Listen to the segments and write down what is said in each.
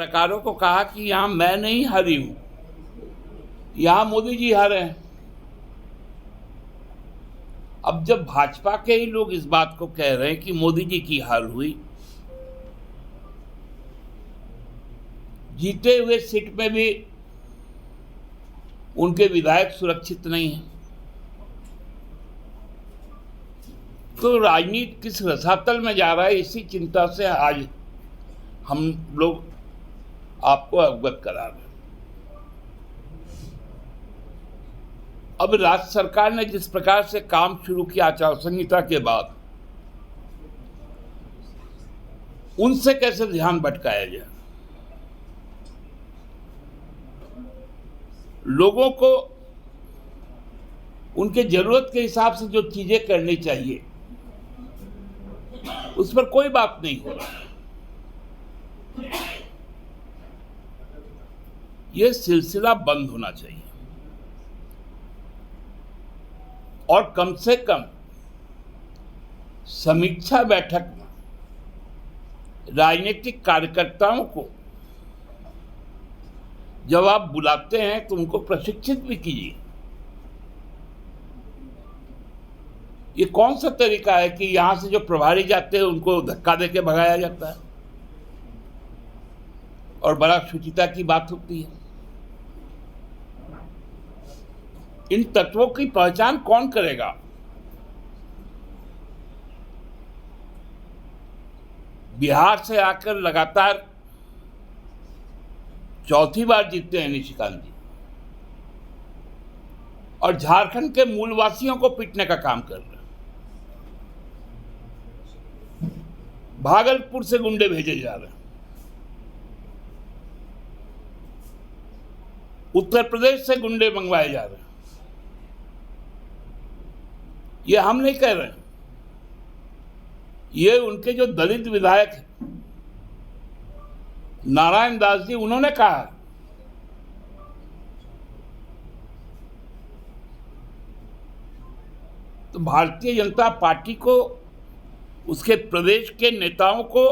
पत्रकारों को कहा कि यहाँ मैं नहीं हारी हूं, यहाँ मोदी जी हारे हैं। अब जब भाजपा के ही लोग इस बात को कह रहे हैं कि मोदी जी की हार हुई, जीते हुए सीट में भी उनके विधायक सुरक्षित नहीं हैं, तो राजनीति किस रसातल में जा रहा है, इसी चिंता से आज हम लोग आपको अवगत करा रहे हैं। अब राज्य सरकार ने जिस प्रकार से काम शुरू किया आचार संहिता के बाद, उनसे कैसे ध्यान भटकाया जाए, लोगों को उनके जरूरत के हिसाब से जो चीजें करनी चाहिए उस पर कोई बात नहीं हो रहा। यह सिलसिला बंद होना चाहिए और कम से कम समीक्षा बैठक में राजनीतिक कार्यकर्ताओं को जब आप बुलाते हैं तो उनको प्रशिक्षित भी कीजिए। ये कौन सा तरीका है कि यहां से जो प्रभारी जाते हैं उनको धक्का देके भगाया जाता है और बड़ा शुचिता की बात होती है। इन तत्वों की पहचान कौन करेगा? बिहार से आकर लगातार चौथी बार जीतते हैं निशिकांत जी, और झारखंड के मूलवासियों को पीटने का काम कर रहे हैं। भागलपुर से गुंडे भेजे जा रहे हैं, उत्तर प्रदेश से गुंडे मंगवाए जा रहे हैं। ये हम नहीं कह रहे हैं, ये उनके जो दलित विधायक हैं नारायण दास जी, उन्होंने कहा है। तो भारतीय जनता पार्टी को, उसके प्रदेश के नेताओं को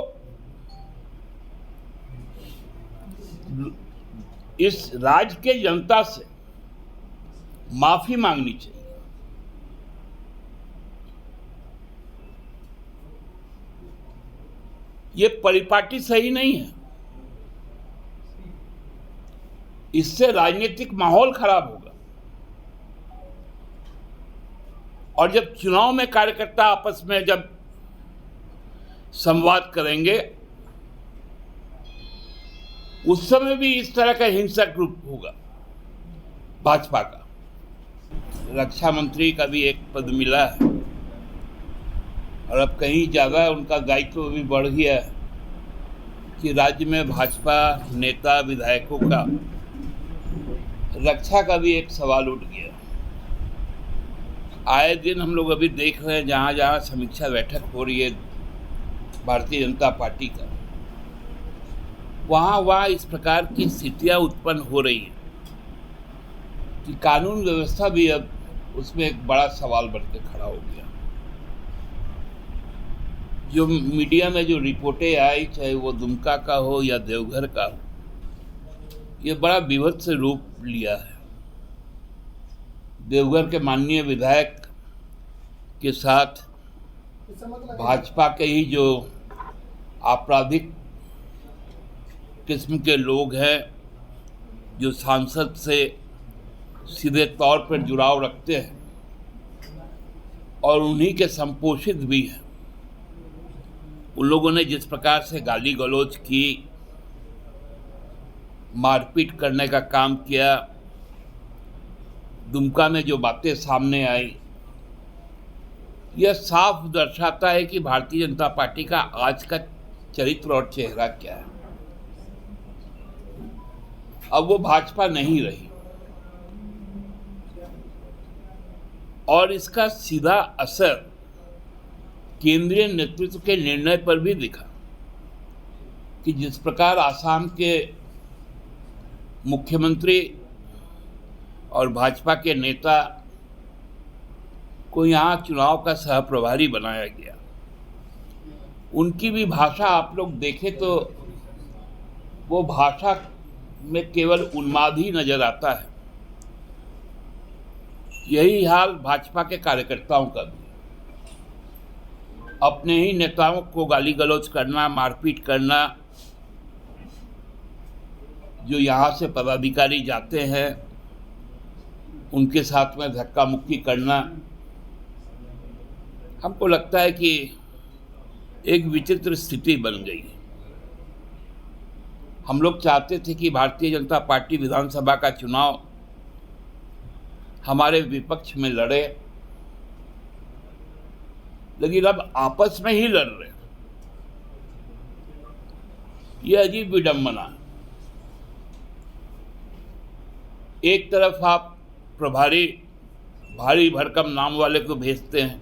इस राज्य के जनता से माफी मांगनी चाहिए। ये परिपाटी सही नहीं है, इससे राजनीतिक माहौल खराब होगा। और जब चुनाव में कार्यकर्ता आपस में जब संवाद करेंगे, उस समय भी इस तरह का हिंसक रूप होगा भाजपा का। रक्षा मंत्री का भी एक पद मिला है और अब कहीं ज़्यादा उनका दायित्व भी बढ़ गया है कि राज्य में भाजपा नेता विधायकों का रक्षा का भी एक सवाल उठ गया। आए दिन हम लोग अभी देख रहे हैं जहाँ जहाँ समीक्षा बैठक हो रही है भारतीय जनता पार्टी का, वहाँ इस प्रकार की स्थितियाँ उत्पन्न हो रही हैं कि कानून व्यवस्था भी अब उसमें एक बड़ा सवाल बन के खड़ा हो गया। जो मीडिया में जो रिपोर्टें आई, चाहे वो दुमका का हो या देवघर का हो, ये बड़ा विभत्स रूप लिया है। देवघर के माननीय विधायक के साथ भाजपा के ही जो आपराधिक किस्म के लोग हैं, जो सांसद से सीधे तौर पर जुड़ाव रखते हैं और उन्हीं के संपोषित भी हैं, उन लोगों ने जिस प्रकार से गाली गलौज की, मारपीट करने का काम किया, दुमका में जो बातें सामने आई, यह साफ दर्शाता है कि भारतीय जनता पार्टी का आज का चरित्र और चेहरा क्या है। अब वो भाजपा नहीं रही और इसका सीधा असर केंद्रीय नेतृत्व के निर्णय पर भी दिखा कि जिस प्रकार आसाम के मुख्यमंत्री और भाजपा के नेता को यहाँ चुनाव का सहप्रभारी बनाया गया, उनकी भी भाषा आप लोग देखें तो वो भाषा में केवल उन्माद ही नजर आता है। यही हाल भाजपा के कार्यकर्ताओं का भी। अपने ही नेताओं को गाली गलौज करना, मारपीट करना, जो यहाँ से पदाधिकारी जाते हैं उनके साथ में धक्का मुक्की करना, हमको लगता है कि एक विचित्र स्थिति बन गई है। हम लोग चाहते थे कि भारतीय जनता पार्टी विधानसभा का चुनाव हमारे विपक्ष में लड़े, लेकिन अब आपस में ही लड़ रहे। ये अजीब विडंबना है। एक तरफ आप प्रभारी भारी भरकम नाम वाले को भेजते हैं,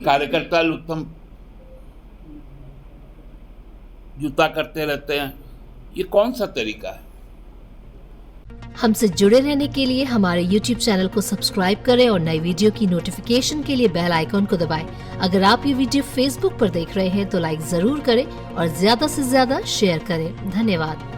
कार्यकर्ता लुत्थम जूता करते रहते हैं। ये कौन सा तरीका है? हमसे जुड़े रहने के लिए हमारे YouTube चैनल को सब्सक्राइब करें और नई वीडियो की नोटिफिकेशन के लिए बेल आइकॉन को दबाएं। अगर आप ये वीडियो Facebook पर देख रहे हैं तो लाइक जरूर करें और ज्यादा से ज्यादा शेयर करें। धन्यवाद।